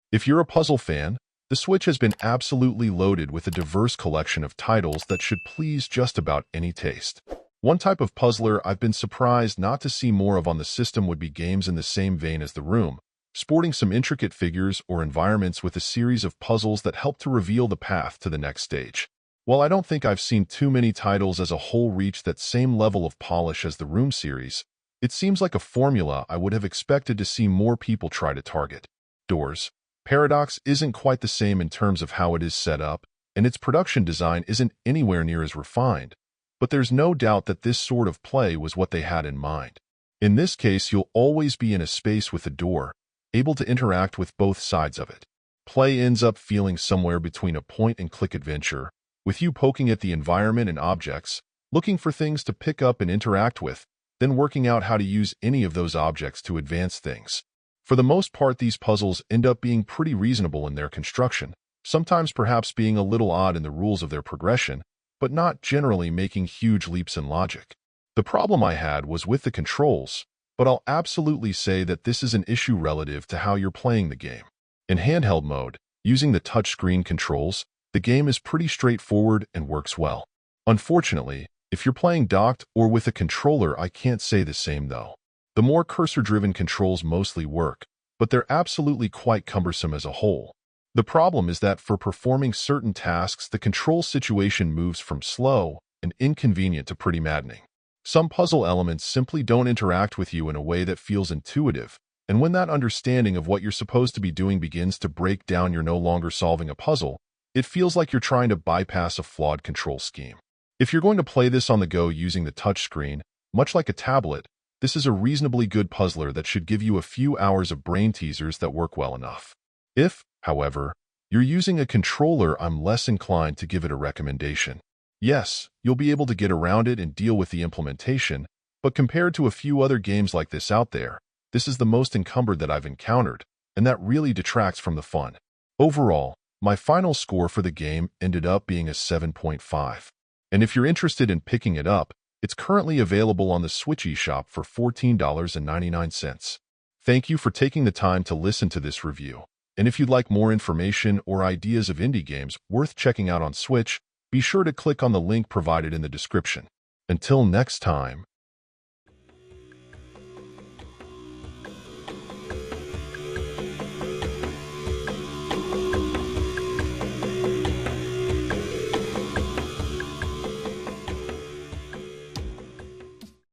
If you're a puzzle fan, the Switch has been absolutely loaded with a diverse collection of titles that should please just about any taste. One type of puzzler I've been surprised not to see more of on the system would be games in the same vein as The Room, sporting some intricate figures or environments with a series of puzzles that help to reveal the path to the next stage. While I don't think I've seen too many titles as a whole reach that same level of polish as the Room series, it seems like a formula I would have expected to see more people try to target. Doors. Paradox isn't quite the same in terms of how it is set up, and its production design isn't anywhere near as refined, but there's no doubt that this sort of play was what they had in mind. In this case, you'll always be in a space with a door, able to interact with both sides of it. Play ends up feeling somewhere between a point-and-click adventure, with you poking at the environment and objects, looking for things to pick up and interact with, then working out how to use any of those objects to advance things. For the most part, these puzzles end up being pretty reasonable in their construction, sometimes perhaps being a little odd in the rules of their progression, but not generally making huge leaps in logic. The problem I had was with the controls, but I'll absolutely say that this is an issue relative to how you're playing the game. In handheld mode, using the touchscreen controls, the game is pretty straightforward and works well. Unfortunately, if you're playing docked or with a controller, I can't say the same though. The more cursor-driven controls mostly work, but they're absolutely quite cumbersome as a whole. The problem is that for performing certain tasks, the control situation moves from slow and inconvenient to pretty maddening. Some puzzle elements simply don't interact with you in a way that feels intuitive, and when that understanding of what you're supposed to be doing begins to break down, you're no longer solving a puzzle. It feels like you're trying to bypass a flawed control scheme. If you're going to play this on the go using the touchscreen, much like a tablet, this is a reasonably good puzzler that should give you a few hours of brain teasers that work well enough. If, however, you're using a controller, I'm less inclined to give it a recommendation. Yes, you'll be able to get around it and deal with the implementation, but compared to a few other games like this out there, this is the most encumbered that I've encountered, and that really detracts from the fun. Overall, my final score for the game ended up being a 7.5. And if you're interested in picking it up, it's currently available on the Switch eShop for $14.99. Thank you for taking the time to listen to this review. And if you'd like more information or ideas of indie games worth checking out on Switch, be sure to click on the link provided in the description. Until next time.